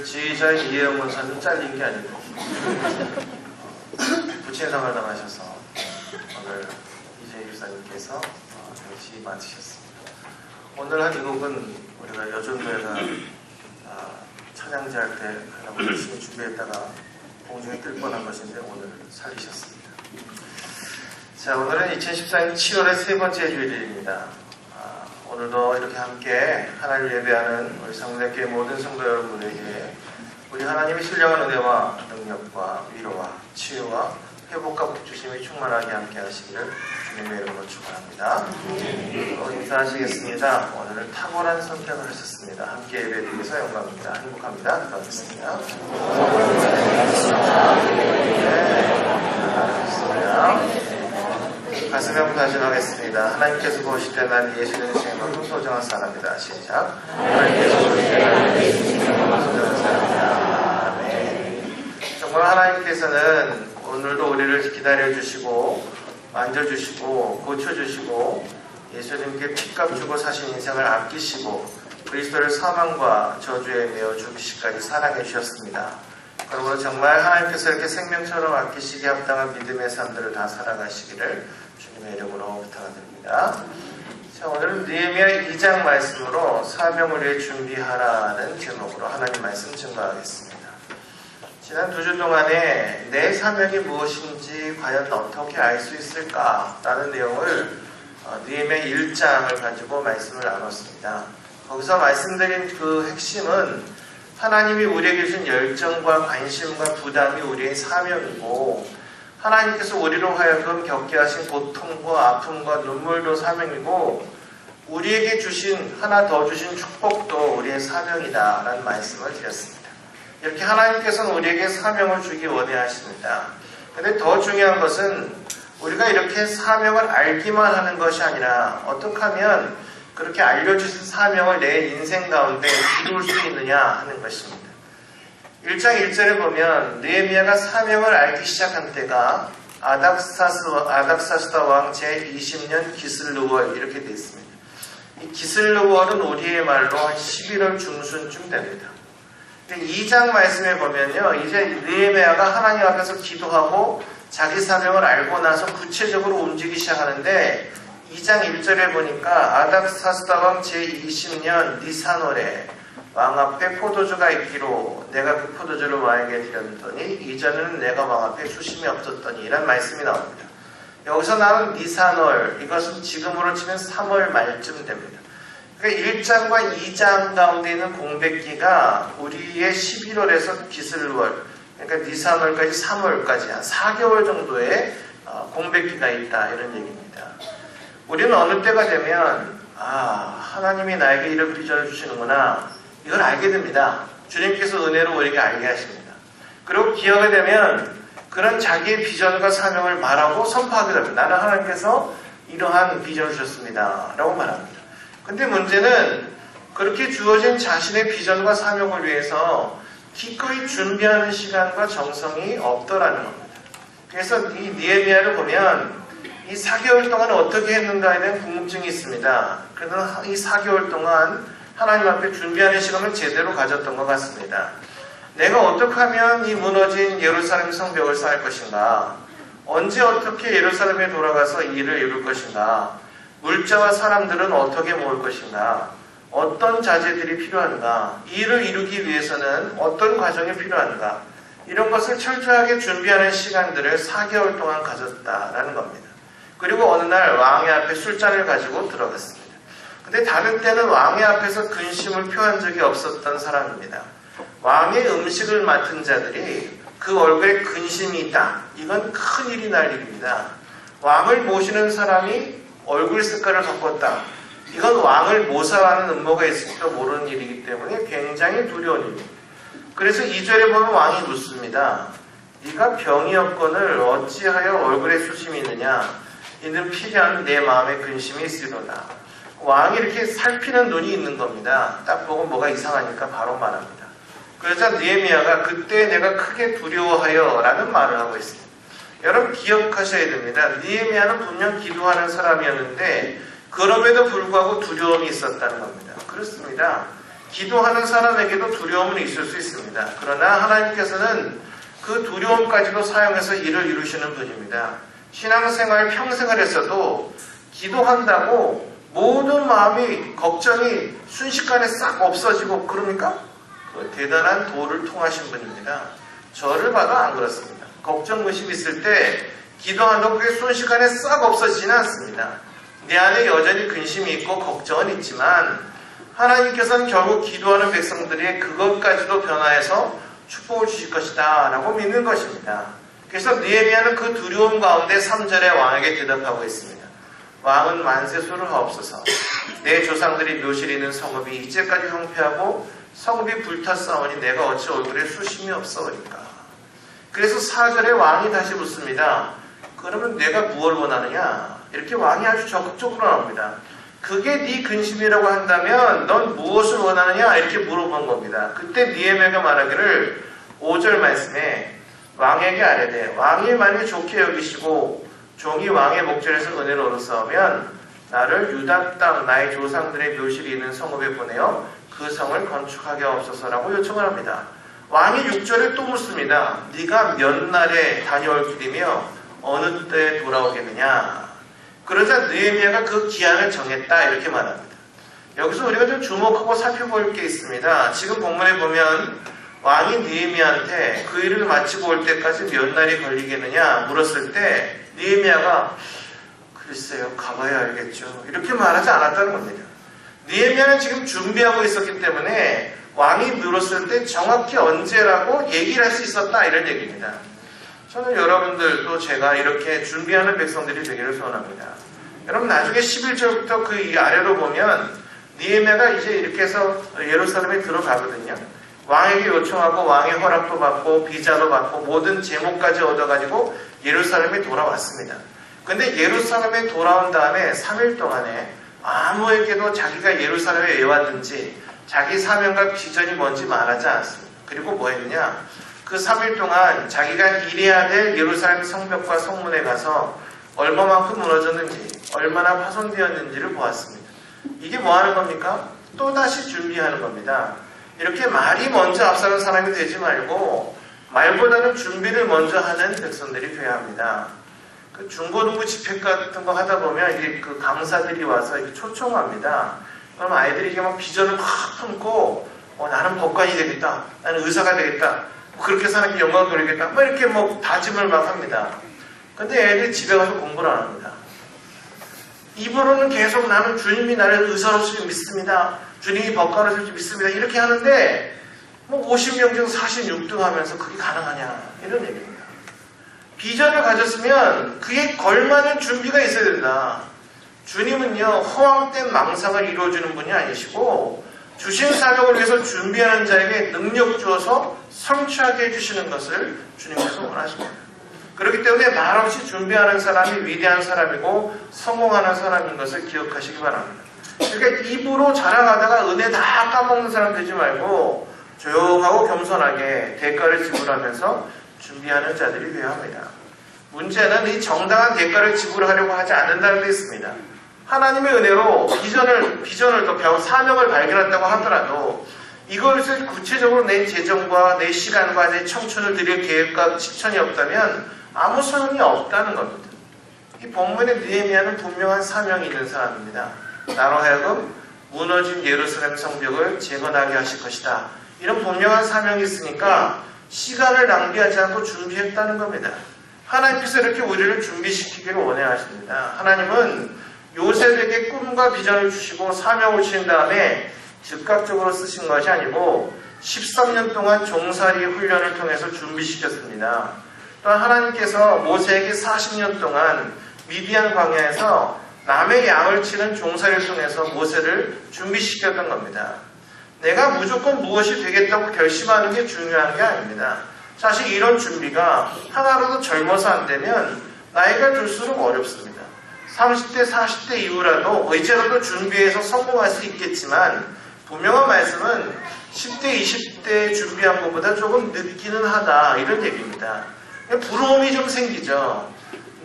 오늘 지휘자인 이혜영 권사님 잘린 게 아니고 부친상을 당하셔서 오늘 이재희 교사님께서 역시 맡으셨습니다. 오늘 한 이 곡은 우리가 여전도에가 찬양제 할 때 하려고 열심히 준비했다가 공중에 뜰 뻔한 것인데 오늘 살리셨습니다. 자, 오늘은 2014년 7월의 세 번째 주일입니다. 오늘도 이렇게 함께 하나님을 예배하는 우리 성대교회 모든 성도 여러분에게 우리 하나님의 신령한 은혜와 능력과 위로와 치유와 회복과 복주심이 충만하게 함께 하시기를 주님의 이름으로 축원합니다. 인사하시겠습니다. 오늘은 탁월한 선택을 하셨습니다. 함께 예배드리면서 영광입니다. 행복합니다. 기도하겠습니다. 가슴 한번 다짐하겠습니다. 하나님께서 보실 때 난 예수님의 생명만큼 소중한 사람이다. 시작. 하나님께서 보실 때 난 예수님의 생명만큼 소중한 사람이다. 아멘. 정말 하나님께서는 오늘도 우리를 기다려주시고 만져주시고 고쳐주시고 예수님께 핏값 주고 사신 인생을 아끼시고 그리스도를 사망과 저주에 매어 죽기시까지 사랑해 주셨습니다. 그러므로 정말 하나님께서 이렇게 생명처럼 아끼시기에 합당한 믿음의 삶들을 다 살아가시기를 주님의 이름으로 부탁드립니다. 자, 오늘은 느헤미야 2장 말씀으로 사명을 위해 준비하라는 제목으로 하나님 말씀 증거하겠습니다. 지난 2주 동안에 내 사명이 무엇인지 과연 어떻게 알 수 있을까라는 내용을 느헤미야 1장을 가지고 말씀을 나눴습니다. 거기서 말씀드린 그 핵심은 하나님이 우리에게 주신 열정과 관심과 부담이 우리의 사명이고 하나님께서 우리로 하여금 겪게 하신 고통과 아픔과 눈물도 사명이고 우리에게 주신 하나 더 주신 축복도 우리의 사명이다라는 말씀을 드렸습니다. 이렇게 하나님께서는 우리에게 사명을 주기 원하십니다. 그런데 더 중요한 것은 우리가 이렇게 사명을 알기만 하는 것이 아니라 어떻게 하면 그렇게 알려주신 사명을 내 인생 가운데 이룰 수 있느냐 하는 것입니다. 1장 1절에 보면 느헤미야가 사명을 알기 시작한 때가 아닥사스다 왕 제20년 기슬르월 이렇게 되어 있습니다. 이 기슬르월은 우리의 말로 한 11월 중순쯤 됩니다. 2장 말씀에 보면요, 이제 느헤미야가 하나님 앞에서 기도하고 자기 사명을 알고 나서 구체적으로 움직이기 시작하는데 2장 1절에 보니까 아닥사스다 왕 제20년 니산월에 왕 앞에 포도주가 있기로 내가 그 포도주를 왕에게 드렸더니 이전에는 내가 왕 앞에 수심이 없었더니 이란 말씀이 나옵니다. 여기서 나온 니산월, 이것은 지금으로 치면 3월 말쯤 됩니다. 그러니까 1장과 2장 가운데 있는 공백기가 우리의 11월에서 기슬월, 그러니까 니산월까지 3월까지 한 4개월 정도의 공백기가 있다 이런 얘기입니다. 우리는 어느 때가 되면 하나님이 나에게 이런 비전을 주시는구나 이걸 알게 됩니다. 주님께서 은혜로 우리에게 알게 하십니다. 그리고 기억이 되면 그런 자기의 비전과 사명을 말하고 선포하게 됩니다. 나는 하나님께서 이러한 비전을 주셨습니다 라고 말합니다. 근데 문제는 그렇게 주어진 자신의 비전과 사명을 위해서 기꺼이 준비하는 시간과 정성이 없더라는 겁니다. 그래서 이 느헤미야를 보면 이 4개월 동안 어떻게 했는가에 대한 궁금증이 있습니다. 그래도 이 4개월 동안 하나님 앞에 준비하는 시간을 제대로 가졌던 것 같습니다. 내가 어떻게 하면 이 무너진 예루살렘 성벽을 쌓을 것인가? 언제 어떻게 예루살렘에 돌아가서 이 일을 이룰 것인가? 물자와 사람들은 어떻게 모을 것인가? 어떤 자재들이 필요한가? 이 일을 이루기 위해서는 어떤 과정이 필요한가? 이런 것을 철저하게 준비하는 시간들을 4개월 동안 가졌다라는 겁니다. 그리고 어느 날 왕의 앞에 술잔을 가지고 들어갔습니다. 근데 다른 때는 왕의 앞에서 근심을 표한 적이 없었던 사람입니다. 왕의 음식을 맡은 자들이 그 얼굴에 근심이 있다. 이건 큰일이 날 일입니다. 왕을 모시는 사람이 얼굴 색깔을 바꿨다. 이건 왕을 모사하는 음모가 있을지도 모르는 일이기 때문에 굉장히 두려운 일입니다. 그래서 2절에 보면 왕이 묻습니다. 네가 병이 없거늘 어찌하여 얼굴에 수심이 있느냐? 이는 필연 내 마음에 근심이 있으로다. 왕이 이렇게 살피는 눈이 있는 겁니다. 딱 보고 뭐가 이상하니까 바로 말합니다. 그래서 느헤미야가 그때 내가 크게 두려워하여 라는 말을 하고 있습니다. 여러분 기억하셔야 됩니다. 느헤미야는 분명 기도하는 사람이었는데 그럼에도 불구하고 두려움이 있었다는 겁니다. 그렇습니다. 기도하는 사람에게도 두려움은 있을 수 있습니다. 그러나 하나님께서는 그 두려움까지도 사용해서 일을 이루시는 분입니다. 신앙생활 평생을 했어도 기도한다고 모든 마음이 걱정이 순식간에 싹 없어지고 그럽니까? 그 대단한 도를 통하신 분입니다. 저를 봐도 안 그렇습니다. 걱정 의심 있을 때 기도한다고 그게 순식간에 싹 없어지지는 않습니다. 내 안에 여전히 근심이 있고 걱정은 있지만 하나님께서는 결국 기도하는 백성들의 그것까지도 변화해서 축복을 주실 것이다 라고 믿는 것입니다. 그래서 느헤미야는 그 두려움 가운데 3절에 왕에게 대답하고 있습니다. 왕은 만세수를 하옵소서. 내 조상들이 묘실에 있는 성읍이 이제까지 황폐하고 성읍이 불탔사오니 내가 어찌 얼굴에 수심이 없사오리까. 그래서 4절에 왕이 다시 묻습니다. 그러면 내가 무엇을 원하느냐? 이렇게 왕이 아주 적극적으로 나옵니다. 그게 네 근심이라고 한다면 넌 무엇을 원하느냐? 이렇게 물어본 겁니다. 그때 느헤미야가 말하기를 5절 말씀에 왕에게 아뢰되 왕이 만일 좋게 여기시고 종이 왕의 목전에서 은혜를 얻었사오면 나를 유다 땅 나의 조상들의 묘실이 있는 성읍에 보내어 그 성을 건축하게 하옵소서라고 요청을 합니다. 왕이 6절에 또 묻습니다. 네가 몇 날에 다녀올 길이며 어느 때에 돌아오겠느냐. 그러자 느헤미야가 그 기한을 정했다 이렇게 말합니다. 여기서 우리가 좀 주목하고 살펴볼 게 있습니다. 지금 본문에 보면 왕이 느헤미야한테 그 일을 마치고 올 때까지 몇 날이 걸리겠느냐 물었을 때 느헤미야가 글쎄요 가봐야 알겠죠 이렇게 말하지 않았다는 겁니다. 느헤미야는 지금 준비하고 있었기 때문에 왕이 물었을 때 정확히 언제라고 얘기를 할 수 있었다 이런 얘기입니다. 저는 여러분들도 제가 이렇게 준비하는 백성들이 되기를 소원합니다. 여러분 나중에 11절부터 그 아래로 보면 느헤미야가 이제 이렇게 해서 예루살렘에 들어가거든요. 왕에게 요청하고 왕의 허락도 받고 비자도 받고 모든 제목까지 얻어가지고 예루살렘에 돌아왔습니다. 근데 예루살렘에 돌아온 다음에 3일 동안에 아무에게도 자기가 예루살렘에 왜 왔는지 자기 사명과 비전이 뭔지 말하지 않습니다. 그리고 뭐 했느냐? 그 3일 동안 자기가 일해야 될 예루살렘 성벽과 성문에 가서 얼마만큼 무너졌는지 얼마나 파손되었는지를 보았습니다. 이게 뭐 하는 겁니까? 또다시 준비하는 겁니다. 이렇게 말이 먼저 앞서는 사람이 되지 말고 말보다는 준비를 먼저 하는 백성들이 되어야 합니다. 그 중고등부 집회 같은 거 하다 보면 이게 그 강사들이 와서 이렇게 초청합니다. 그럼 아이들이 이게 막 비전을 막 품고 나는 법관이 되겠다, 나는 의사가 되겠다, 그렇게 사는 게 영광을 돌리겠다, 뭐 이렇게 뭐 다짐을 막 합니다. 근데 애들이 집에 가서 공부를 안 합니다. 입으로는 계속 나는 주님이 나를 의사로서 믿습니다. 주님이 법관으로서 믿습니다. 이렇게 하는데 뭐 50명 중 46등 하면서 그게 가능하냐 이런 얘기입니다. 비전을 가졌으면 그에 걸맞는 준비가 있어야 된다. 주님은요 허황된 망상을 이루어주는 분이 아니시고 주신 사명을 위해서 준비하는 자에게 능력 주어서 성취하게 해주시는 것을 주님께서 원하십니다. 그렇기 때문에 말없이 준비하는 사람이 위대한 사람이고 성공하는 사람인 것을 기억하시기 바랍니다. 그러니까 입으로 자랑하다가 은혜 다 까먹는 사람 되지 말고 조용하고 겸손하게 대가를 지불하면서 준비하는 자들이 되어야 합니다. 문제는 이 정당한 대가를 지불하려고 하지 않는다는 데 있습니다. 하나님의 은혜로 비전을 더 사명을 발견한다고 하더라도 이것을 구체적으로 내 재정과 내 시간과 내 청춘을 드릴 계획과 실천이 없다면 아무 소용이 없다는 겁니다. 이 본문의 느헤미야는 분명한 사명이 있는 사람입니다. 나로 하여금 무너진 예루살렘 성벽을 재건하게 하실 것이다. 이런 분명한 사명이 있으니까 시간을 낭비하지 않고 준비했다는 겁니다. 하나님께서 이렇게 우리를 준비시키기를 원해야 하십니다. 하나님은 요셉에게 꿈과 비전을 주시고 사명을 주신 다음에 즉각적으로 쓰신 것이 아니고 13년 동안 종살이 훈련을 통해서 준비시켰습니다. 또한 하나님께서 모세에게 40년 동안 미디안 광야에서 남의 양을 치는 종살이를 통해서 모세를 준비시켰던 겁니다. 내가 무조건 무엇이 되겠다고 결심하는 게 중요한 게 아닙니다. 사실 이런 준비가 하나라도 젊어서 안 되면 나이가 들수록 어렵습니다. 30대, 40대 이후라도 이제라도 준비해서 성공할 수 있겠지만 분명한 말씀은 10대, 20대 준비한 것보다 조금 늦기는 하다 이런 얘기입니다. 부러움이 좀 생기죠.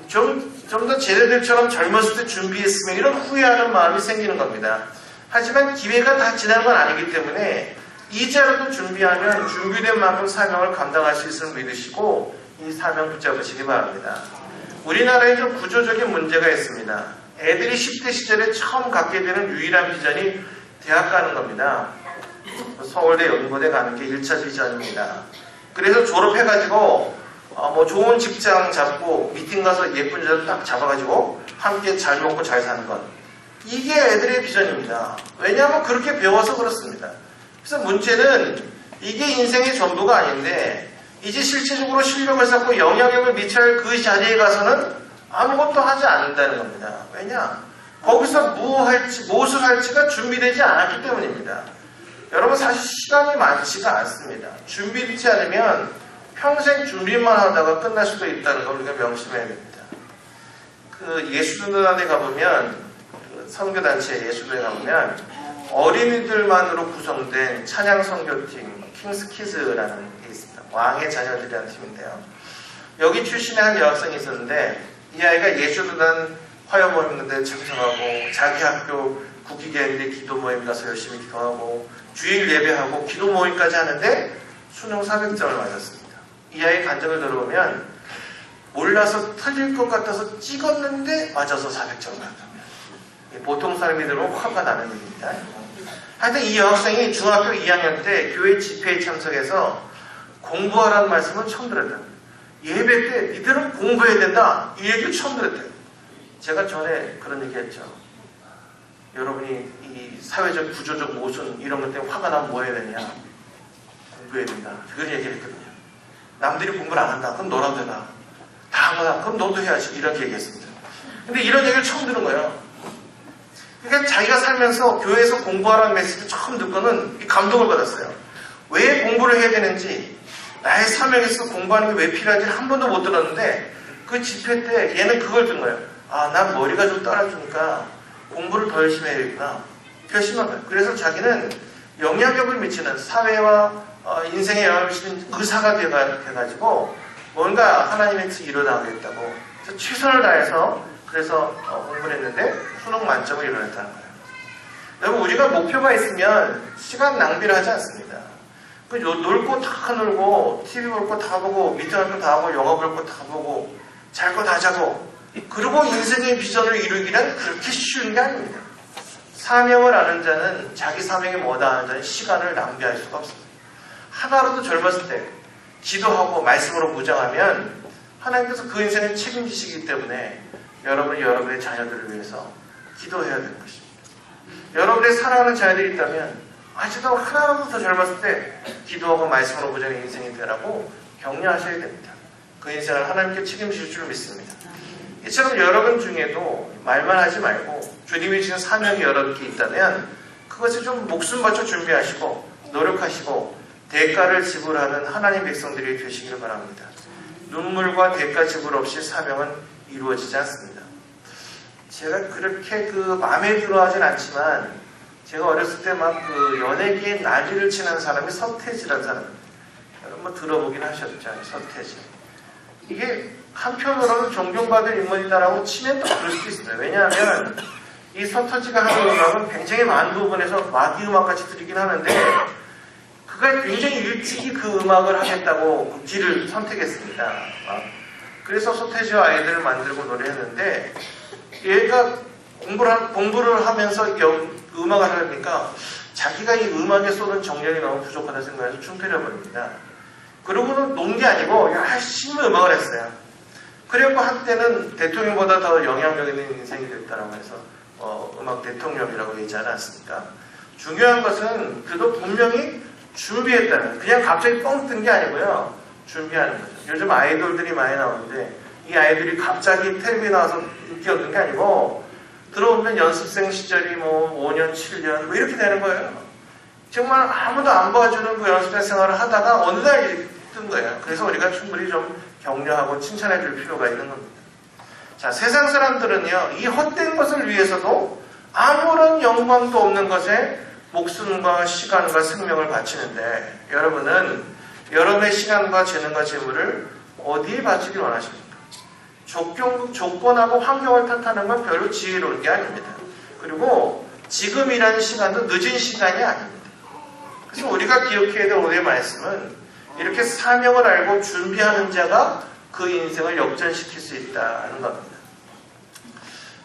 좀 더 쟤네들처럼 젊었을 때 준비했으면 이런 후회하는 마음이 생기는 겁니다. 하지만 기회가 다 지난 건 아니기 때문에 이제라도 준비하면 준비된 만큼 사명을 감당할 수 있음을 믿으시고 이 사명 붙잡으시기 바랍니다. 우리나라에 좀 구조적인 문제가 있습니다. 애들이 10대 시절에 처음 갖게 되는 유일한 비전이 대학 가는 겁니다. 서울대, 연고대 가는 게 1차 비전입니다. 그래서 졸업해가지고 뭐 좋은 직장 잡고 미팅 가서 예쁜 여자 딱 잡아가지고 함께 잘 먹고 잘 사는 것. 이게 애들의 비전입니다. 왜냐하면 그렇게 배워서 그렇습니다. 그래서 문제는 이게 인생의 전부가 아닌데 이제 실질적으로 실력을 쌓고 영향력을 미쳐야 할 그 자리에 가서는 아무것도 하지 않는다는 겁니다. 왜냐? 거기서 무엇을 할지가 준비되지 않았기 때문입니다. 여러분 사실 시간이 많지가 않습니다. 준비되지 않으면 평생 준비만 하다가 끝날 수도 있다는 걸 우리가 명심해야 됩니다. 그 예수전도단에 가보면 선교단체 예수전도에 가보면 어린이들만으로 구성된 찬양 선교팀 킹스키즈라는 게 있습니다. 왕의 자녀들이라는 팀인데요. 여기 출신의 한 여학생이 있었는데 이 아이가 예수전도단 화요 모임인데 참석하고 자기 학교 국기계인데 기도 모임 가서 열심히 기도하고 주일 예배하고 기도 모임까지 하는데 수능 400점을 맞았습니다. 이 아이의 간증을 들어보면 몰라서 틀릴 것 같아서 찍었는데 맞아서 400점을 받았습니다. 보통 사람이 들으면 화가 나는 일입니다. 하여튼 이 여학생이 중학교 2학년 때 교회 집회에 참석해서 공부하라는 말씀을 처음 들었다. 예배 때 니들은 공부해야 된다. 이 얘기를 처음 들었대요. 제가 전에 그런 얘기 했죠. 여러분이 이 사회적 구조적 모순 이런 것 때문에 화가 나면 뭐 해야 되냐. 공부해야 된다. 그런 얘기를 했거든요. 남들이 공부를 안 한다. 그럼 너라도 해라. 다 한 거다. 그럼 너도 해야지. 이렇게 얘기했습니다. 근데 이런 얘기를 처음 들은 거예요. 그러니까 자기가 살면서 교회에서 공부하라는 메시지를 처음 듣고는 감동을 받았어요. 왜 공부를 해야 되는지, 나의 사명에서 공부하는 게 왜 필요한지 한 번도 못 들었는데 그 집회 때 얘는 그걸 든 거예요. 아, 난 머리가 좀 따라주니까 공부를 더 열심히 해야겠구나. 결심한 거예요. 그래서 자기는 영향력을 미치는 사회와 인생에 영향을 미치는 의사가 돼가지고 뭔가 하나님의 뜻을 이뤄나가겠다고 최선을 다해서 그래서 공부를 했는데 수능 만점을 이뤄냈다는 거예요. 여러분 우리가 목표가 있으면 시간 낭비를 하지 않습니다. 놀 거 다 놀고 TV 볼 거 다 보고 미팅할 거 다 하고 영화 볼 거 다 보고 잘 거 다 자고 그리고 인생의 비전을 이루기란 그렇게 쉬운 게 아닙니다. 사명을 아는 자는 자기 사명이 뭐다 하는 자는 시간을 낭비할 수가 없습니다. 하나라도 젊었을 때 기도하고 말씀으로 무장하면 하나님께서 그 인생을 책임지시기 때문에 여러분이 여러분의 자녀들을 위해서 기도해야 되는 것입니다. 여러분의 사랑하는 자녀들이 있다면 아직도 하나라도 더 젊었을 때 기도하고 말씀으로 무장의 인생이 되라고 격려하셔야 됩니다. 그 인생을 하나님께 책임지실 줄 믿습니다. 이처럼 여러분 중에도 말만 하지 말고 주님이 주신 사명이 여러 개 있다면 그것을 좀 목숨 바쳐 준비하시고 노력하시고 대가를 지불하는 하나님 백성들이 되시기를 바랍니다. 눈물과 대가 지불 없이 사명은 이루어지지 않습니다. 제가 그렇게 마음에 들어 하진 않지만 제가 어렸을 때 막 연예계에 난리를 치는 사람이 서태지라는 사람입니다. 여러분 들어보긴 하셨죠? 서태지. 이게 한편으로는 존경받을 인물이다라고 치면 또 그럴 수도 있습니다. 왜냐하면 이 서태지가 하는 음악은 굉장히 많은 부분에서 마귀 음악같이 들리긴 하는데 그가 굉장히 일찍이 그 음악을 하겠다고 그 길을 선택했습니다. 그래서 서태지와 아이들을 만들고 노래했는데 얘가 공부를 하면서 음악을 하려니까 자기가 이 음악에 쏟은 정력이 너무 부족하다 생각해서 중퇴해버립니다. 그러고는 논 게 아니고 열심히 음악을 했어요. 그래갖고 한때는 대통령보다 더 영향력 있는 인생이 됐다라고 해서 음악 대통령이라고 얘기하지 않았습니까? 중요한 것은 그도 분명히 준비했다는, 그냥 갑자기 뻥 뜬 게 아니고요. 준비하는 거죠. 요즘 아이돌들이 많이 나오는데 이 아이들이 갑자기 텔레비에 나와서 인기 얻는 게 아니고 들어오면 연습생 시절이 5년, 7년 이렇게 되는 거예요. 정말 아무도 안 봐주는 그 연습생 생활을 하다가 어느 날 뜬 거예요. 그래서 우리가 충분히 좀 격려하고 칭찬해 줄 필요가 있는 겁니다. 자, 세상 사람들은요, 이 헛된 것을 위해서도 아무런 영광도 없는 것에 목숨과 시간과 생명을 바치는데 여러분은 여러분의 시간과 재능과 재물을 어디에 바치길 원하십니까? 조건하고 환경을 탓하는 건 별로 지혜로운 게 아닙니다. 그리고 지금이라는 시간도 늦은 시간이 아닙니다. 그래서 우리가 기억해야 될 오늘의 말씀은 이렇게 사명을 알고 준비하는 자가 그 인생을 역전시킬 수 있다는 겁니다.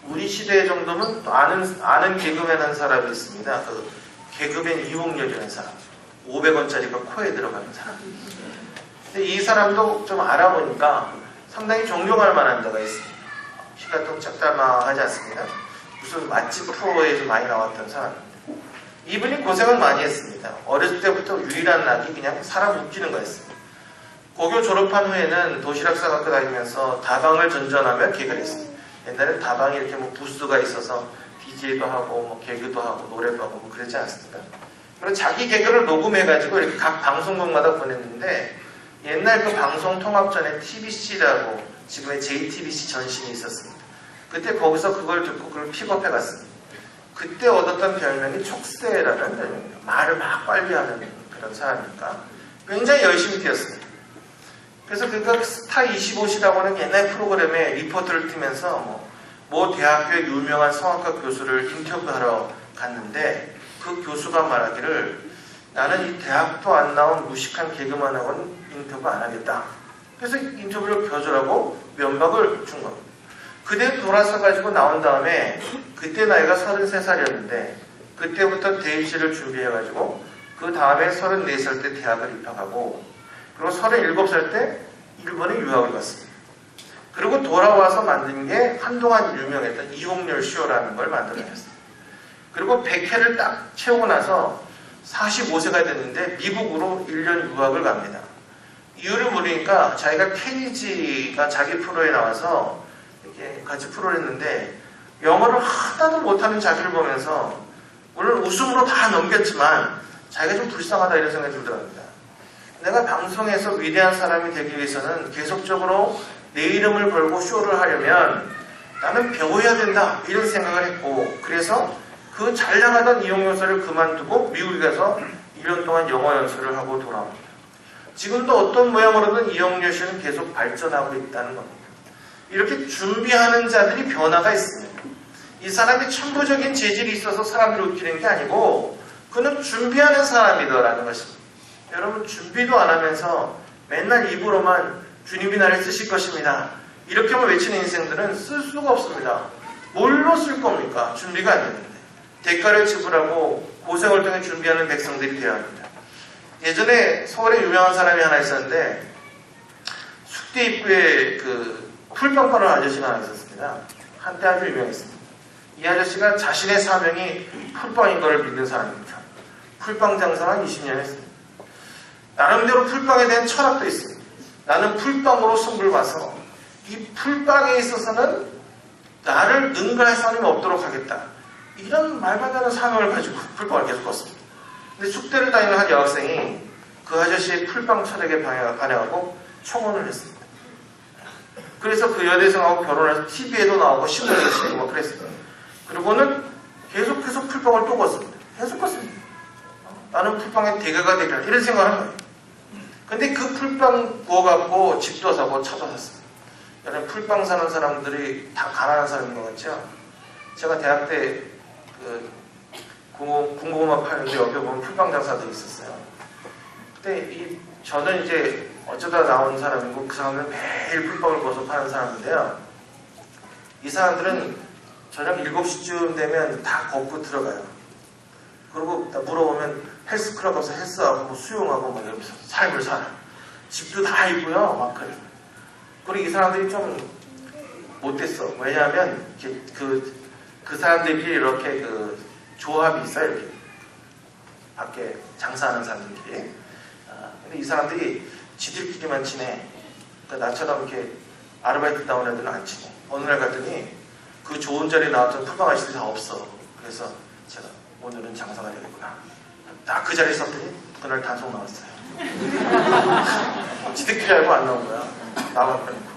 우리 시대 정도면 또 아는 개그맨 한 사람이 있습니다. 그 개그맨 이홍렬이라는 사람. 500원짜리가 코에 들어가는 사람. 근데 이 사람도 좀 알아보니까 상당히 존경할 만한 데가 있습니다. 키가 좀 작달마하지 않습니다. 무슨 맛집 프로에 좀 많이 나왔던 사람입니다. 이분이 고생을 많이 했습니다. 어렸을 때부터 유일한 낙이 그냥 사람 웃기는 거였습니다. 고교 졸업한 후에는 도시락 싸갖고 다니면서 다방을 전전하며 개그를 했습니다. 옛날에 다방에 이렇게 뭐 부스가 있어서 DJ도 하고 뭐 개그도 하고 노래도 하고 뭐 그랬지 않습니까? 그리고 자기 개그를 녹음해가지고 이렇게 각 방송국마다 보냈는데 옛날 그 방송 통합 전에 TBC라고 지금의 JTBC 전신이 있었습니다. 그때 거기서 그걸 듣고 그걸 픽업해 갔습니다. 그때 얻었던 별명이 촉새라는 별명이에요. 말을 막 빨리 하는 그런 사람이니까 굉장히 열심히 뛰었습니다. 그래서 그러니까 스타 25시라고 하는 옛날 프로그램에 리포트를 뛰면서 뭐 대학교의 유명한 성악과 교수를 인터뷰하러 갔는데 그 교수가 말하기를 나는 이 대학도 안 나온 무식한 개그맨하고는 인터뷰 안 하겠다. 그래서 인터뷰를 거절하고 면박을 준 겁니다. 그대 돌아서 가지고 나온 다음에 그때 나이가 33살이었는데 그때부터 대입시를 준비해가지고 그 다음에 34살 때 대학을 입학하고 그리고 37살 때 일본에 유학을 갔습니다. 그리고 돌아와서 만든 게 한동안 유명했던 이홍렬 쇼라는 걸 만들어냈습니다. 그리고 100회를 딱 채우고 나서 45세가 됐는데 미국으로 1년 유학을 갑니다. 이유를 물으니까 자기가 케니지가 자기 프로에 나와서 이렇게 같이 프로를 했는데 영어를 하나도 못하는 자기를 보면서 물론 웃음으로 다 넘겼지만 자기가 좀 불쌍하다 이런 생각이 들더랍니다. 내가 방송에서 위대한 사람이 되기 위해서는 계속적으로 내 이름을 걸고 쇼를 하려면 나는 배워야 된다 이런 생각을 했고 그래서 그 잘 나가던 이용요소를 그만두고 미국에 가서 1년 동안 영어 연수를 하고 돌아옵니다. 지금도 어떤 모양으로든 이용요소는 계속 발전하고 있다는 겁니다. 이렇게 준비하는 자들이 변화가 있습니다. 이 사람이 천부적인 재질이 있어서 사람들을 웃기는 게 아니고 그는 준비하는 사람이더라는 것입니다. 여러분 준비도 안 하면서 맨날 입으로만 주님이 나를 쓰실 것입니다. 이렇게만 외치는 인생들은 쓸 수가 없습니다. 뭘로 쓸 겁니까? 준비가 안 되는데. 대가를 지불하고 고생을 통해 준비하는 백성들이 되어야 합니다. 예전에 서울에 유명한 사람이 하나 있었는데 숙대 입구에 그 풀빵 파는 아저씨가 하나 있었습니다. 한때 아주 유명했습니다. 이 아저씨가 자신의 사명이 풀빵인 걸 믿는 사람입니다. 풀빵 장사를 한 20년 했습니다. 나름대로 풀빵에 대한 철학도 있습니다. 나는 풀빵으로 승부를 봐서 이 풀빵에 있어서는 나를 능가할 사람이 없도록 하겠다. 이런 말만 하는 사명을 가지고 풀빵을 계속 껐습니다. 근데 숙대를 다니는 한 여학생이 그 아저씨의 풀빵 철학에 반해하고 청혼을 했습니다. 그래서 그 여대생하고 결혼해서 TV에도 나오고 신문에도 쓰고 막 그랬습니다. 그리고는 계속해서 풀빵을 또 껐습니다. 계속 껐습니다. 나는 풀빵의 대가가 되리라 이런 생각을 한 거예요. 근데 그 풀빵 구워갖고 집도 사고 차도 샀습니다. 여러분 풀빵 사는 사람들이 다 가난한 사람인 것 같죠? 제가 대학 때 군고구마 파는데 옆에 보면 풀빵 장사도 있었어요. 근데 저는 이제 어쩌다 나온 사람이고 그 사람들은 매일 풀빵을 구워서 파는 사람인데요. 이 사람들은 저녁 7시쯤 되면 다 걷고 들어가요. 그리고 물어보면 헬스클럽 가서 헬스하고 뭐 수영하고 막 이러면서 삶을 살아. 집도 다 있고요. 막 그래. 그리고 이 사람들이 좀 못됐어. 왜냐하면 그 사람들끼리 이렇게 그 조합이 있어요. 이렇게 밖에 장사하는 사람들끼리. 근데 이 사람들이 지들끼리만 지내. 그러니까 나처럼 이렇게 아르바이트 나온 애들은 안 지내. 어느 날 갔더니 그 좋은 자리에 나왔던 풀빵 아저씨들이 다 없어. 그래서 제가 오늘은 장사가 되겠구나. 딱 그 자리에 있었더니 그날 단속 나왔어요. 지들끼리 알고 안 나온 거야. 나왔다니까.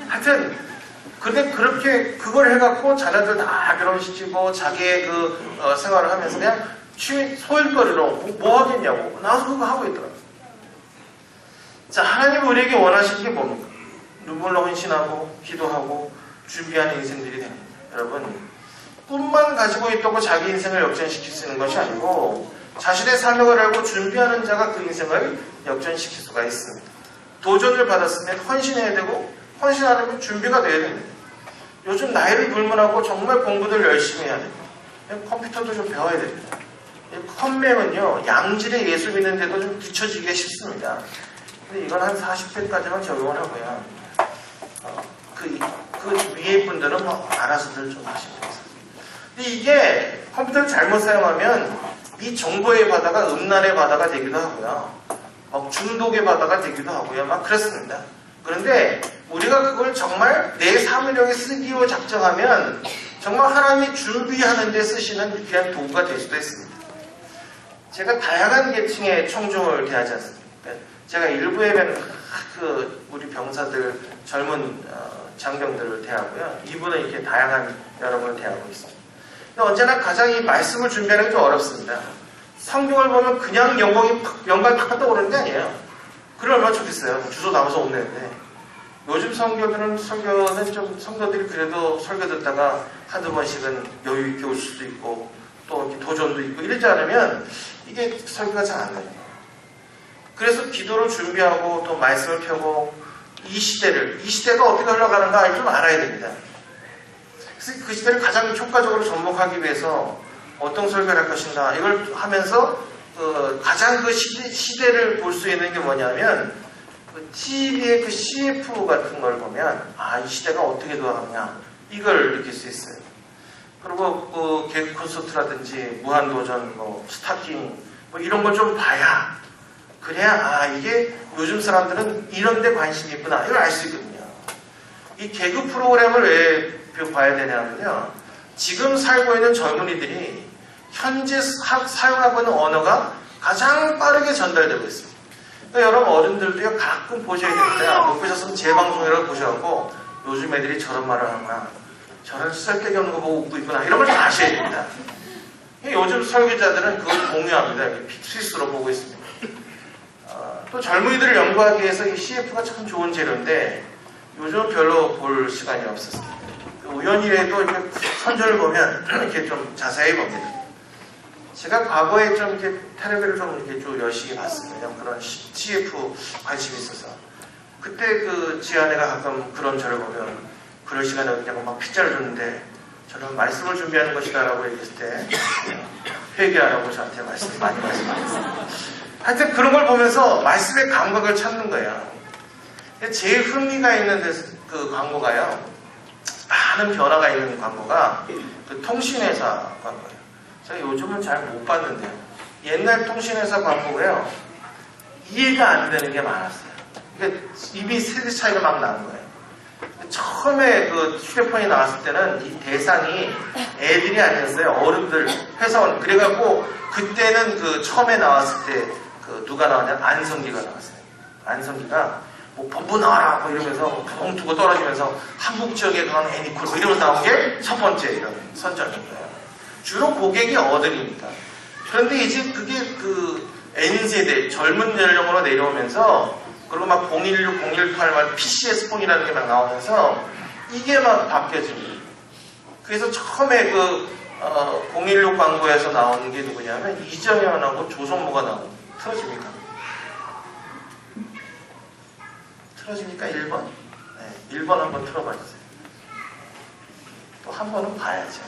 하여튼 근데 그렇게 그걸 해갖고 자녀들 다 결혼시키고 자기의 생활을 하면서 그냥 취미 소일거리로 뭐 하겠냐고 나와서 그거 하고 있더라고요. 자, 하나님 우리에게 원하시는 게 뭡니까? 눈물로 헌신하고 기도하고 준비하는 인생들이 됩니다. 여러분 꿈만 가지고 있다고 자기 인생을 역전시킬 수 있는 것이 아니고 자신의 사명을 알고 준비하는 자가 그 인생을 역전시킬 수가 있습니다. 도전을 받았으면 헌신해야 되고 헌신하려면 준비가 돼야 됩니다. 요즘 나이를 불문하고 정말 공부를 열심히 해야 됩니다. 컴퓨터도 좀 배워야 됩니다. 컴맹은요, 양질의 예수 믿는데도 좀 뒤처지기가 쉽습니다. 근데 이건 한 40대까지만 적용을 하고요. 그 위에 분들은 뭐 알아서들 좀 하시면 됩니다. 근데 이게 컴퓨터를 잘못 사용하면 이 정보의 바다가 음란의 바다가 되기도 하고요. 막 중독의 바다가 되기도 하고요. 막 그렇습니다. 그런데 우리가 그걸 정말 내 사명에 쓰기로 작정하면 정말 하나님이 준비하는 데 쓰시는 귀한 도구가 될 수도 있습니다. 제가 다양한 계층의 청중을 대하지 않습니까? 제가 일부에는 우리 병사들, 젊은 장병들을 대하고요. 2부는 이렇게 다양한 여러분을 대하고 있습니다. 근데 언제나 가장 이 말씀을 준비하는 게 좀 어렵습니다. 성경을 보면 그냥 영광이 팍 떠오르는 게 아니에요. 그래 얼마나 좋겠어요. 주소 나와서 없는데. 요즘 설교는 좀 성도들이 그래도 설교 듣다가 한두 번씩은 여유 있게 올 수도 있고 또 이렇게 도전도 있고 이러지 않으면 이게 설교가 잘 안 돼요. 그래서 기도를 준비하고 또 말씀을 펴고 이 시대가 어떻게 흘러가는가 좀 알아야 됩니다. 그래서 그 시대를 가장 효과적으로 접목하기 위해서 어떤 설교를 할 것인가 이걸 하면서 가장 그 시대를 볼 수 있는 게 뭐냐면 TV의 그 CF 같은 걸 보면 이 시대가 어떻게 돌아가느냐 이걸 느낄 수 있어요. 그리고 개그 콘서트라든지 무한도전, 스타킹 이런 걸 좀 봐야 그래야 이게 요즘 사람들은 이런 데 관심이 있구나 이걸 알 수 있거든요. 이 개그 프로그램을 왜 봐야 되냐면요. 지금 살고 있는 젊은이들이 현재 사용하고 있는 언어가 가장 빠르게 전달되고 있습니다. 그러니까 여러분 어른들도요 가끔 보셔야 됩니다. 못 보셨으면 제 방송이라고 보셔갖고 요즘 애들이 저런 말을 하구나, 저런 쓸데기 없는 거 보고 웃고 있구나 이런 걸 좀 아셔야 됩니다. 요즘 설교자들은 그걸 공유합니다. 필수로 보고 있습니다. 또 젊은이들을 연구하기 위해서 이 CF가 참 좋은 재료인데 요즘 별로 볼 시간이 없었습니다. 우연히라도 이렇게 선전을 보면 이렇게 좀 자세히 봅니다. 제가 과거에 좀 이렇게 텔레비를 좀 이렇게 좀 열심히 봤습니다. 그런 CF 관심이 있어서. 그때 그 지아내가 가끔 그런 저를 보면 그럴 시간에 그냥 막 피자를 줬는데 저는 말씀을 준비하는 것이다라고 얘기했을 때 회개하라고 저한테 많이 말씀하셨어요. 하여튼 그런 걸 보면서 말씀의 감각을 찾는 거예요. 제일 흥미가 있는 그 광고가요. 많은 변화가 있는 광고가 그 통신회사 광고예요. 제가 요즘은 잘 못 봤는데요. 옛날 통신회사 광고고요. 이해가 안 되는 게 많았어요. 그러니까 이미 세대 차이가 막 나는 거예요. 처음에 그 휴대폰이 나왔을 때는 이 대상이 애들이 아니었어요. 어른들, 회사원. 그래갖고 그때는 그 처음에 나왔을 때 그 누가 나왔냐면 안성기가 나왔어요. 안성기가 본부 나와라 이러면서 붕 두고 떨어지면서 한국 지역에 강한 애니콜 이러면서 나온 게 첫 번째 이런 선전입니다. 주로 고객이 어른입니다. 그런데 이제 그게 그 N세대 젊은 연령으로 내려오면서 그리고 막 016, 018 막 PCS폰이라는 게 막 나오면서 이게 막 바뀌어집니다. 그래서 처음에 그 016 광고에서 나오는 게 누구냐면 이정현하고 조성모가 나옵니다. 틀어집니까? 틀어집니까? 1번? 네, 1번 한번 틀어봐주세요. 또 한 번은 봐야죠.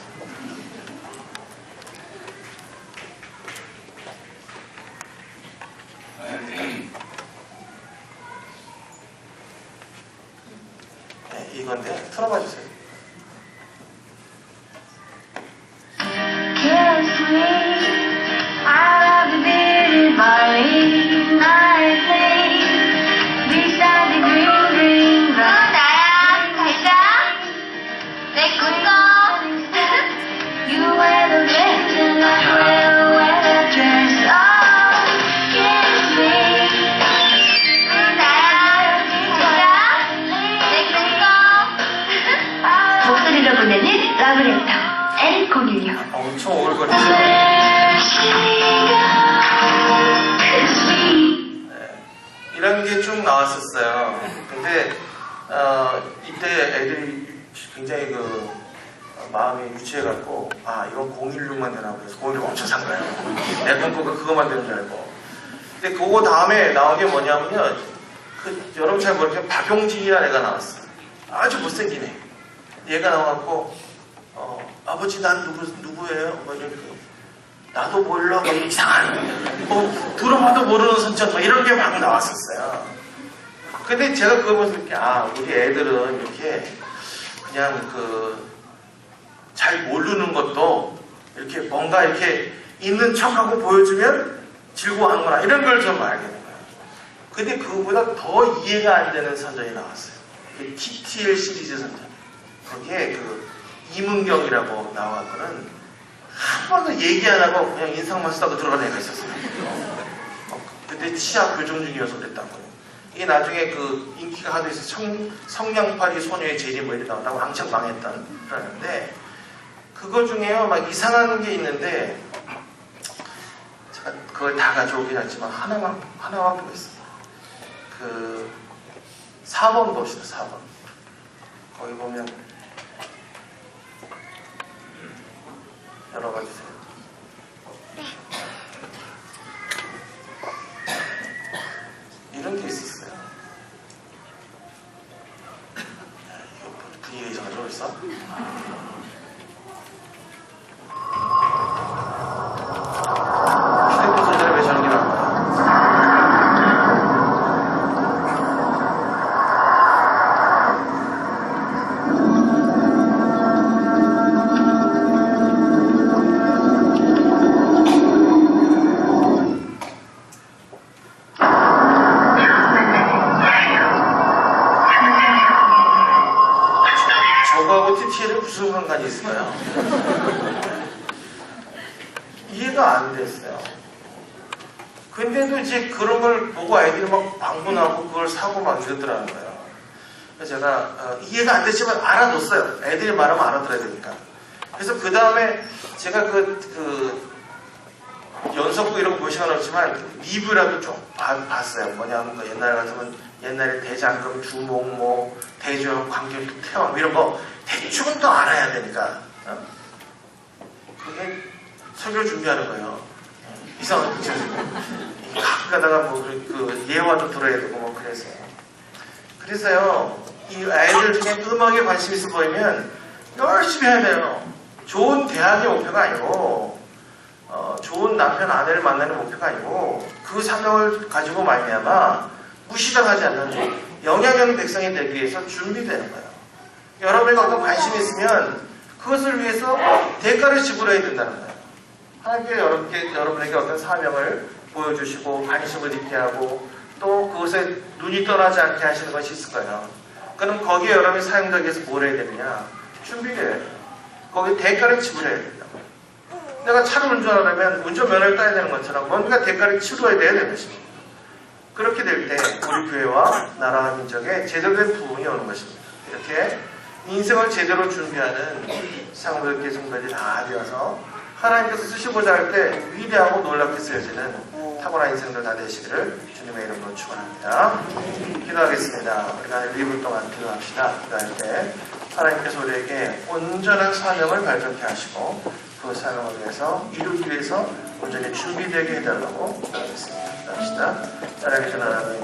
네, 이건데 틀어봐주세요. 목소리로 보내는 라브레터 N016. 엄청 오글거리죠. 이런 게 쭉 나왔었어요. 근데 이때 애들이 굉장히 마음이 유치해갖고 이건 016만 되나 그래서 016 엄청 산 거예요. 내 꿈꾸가 그거만 되는 줄 알고. 근데 그거 다음에 나온 게 뭐냐면요, 여러분 잘 모르겠지만 박용진이라는 애가 나왔어요. 아주 못생긴 애. 얘가 나와갖고 아버지 난 누구예요? 나도 몰라. 이상한 들어봐도 모르는 선전 이런 게 막 나왔었어요. 근데 제가 그거 보면서 이렇게 우리 애들은 이렇게 그냥 잘 모르는 것도 이렇게 뭔가 이렇게 있는 척하고 보여주면 즐거워하는구나, 이런 걸 좀 알게 된 거예요. 근데 그거보다 더 이해가 안 되는 선전이 나왔어요. TTL 시리즈 선전. 거기에 이문경이라고 나왔거든. 한 번도 얘기 안 하고 그냥 인상만 쓰다가 들어간 애가 있었어요. 그때 치아 교정 중이어서 그랬단 거예요. 이게 나중에 인기가 하도 있어 성냥팔이 소녀의 재리 이렇게 나온다고 왕창 망했던 그러는데, 그거 중에요 막 이상한 게 있는데 제가 그걸 다 가져오긴 했지만 하나만 보겠습니다. 4번 봅시다. 4번. 거기 보면 열어봐 주세요. 이런 게 있었어요. 이거 분위기가 이상하죠, 벌써? 휴대폰 소리를 왜 저런 게 나올까요? 저거하고 TTL에 무슨 상관이 있어요? 이해가 안 됐어요. 근데도 이제 그런 걸 보고 아이들이 막 방문하고 그걸 사고 막 이러더라는 거예요. 그래서 제가 이해가 안 됐지만 알아뒀어요. 애들이 말하면 알아들어야 되니까. 그래서 그 다음에 제가 연속극 이런 거 볼 시간 없지만 리뷰라도 좀 봤어요. 뭐냐면 옛날 같으면 옛날에 대장금, 주몽, 대조영, 광교토, 태왕 이런 거 대충은 또 알아야 되니까. 그게 설교 준비하는 거예요. 이상한 거죠. 가끔 가다가 예화도 들어야 되고 그래서요. 그래서요, 이 아이들 중에 음악에 관심 있어 보이면 열심히 해야 돼요. 좋은 대학의 목표가 아니고, 좋은 남편, 아내를 만나는 목표가 아니고, 그 사명을 가지고 말미암아 무시당하지 않는 영향력 백성이 되기 위해서 준비되는 거예요. 여러분이 어떤 관심이 있으면 그것을 위해서 대가를 지불해야 된다는 거예요. 하나님께 여러분에게 어떤 사명을 보여주시고 관심을 있게 하고 또 그것에 눈이 떠나지 않게 하시는 것이 있을 거예요. 그럼 거기에 여러분이 사용되기 위해서 뭘 해야 되느냐? 준비를 해야 돼요. 거기에 대가를 지불해야 된다고. 내가 차를 운전하려면 운전면허를 따야 되는 것처럼 뭔가 대가를 치러야 되는 것입니다. 그렇게 될 때 우리 교회와 나라와 민족에 제대로 된 부흥이 오는 것입니다. 이렇게 인생을 제대로 준비하는 상부교회 성도들이 다 되어서 하나님께서 쓰시고자 할 때 위대하고 놀랍게 쓰여지는 탁월한 인생들 다 되시기를 주님의 이름으로 축원합니다. 기도하겠습니다. 우리가 1분 동안 기도합시다. 기도할 때 하나님께서 우리에게 온전한 사명을 발견케 하시고 그 사명을 위해서 이루기 위해서 온전히 준비되게 해달라고 기도하겠습니다. 기도합시다. 사랑해 주는 하나님,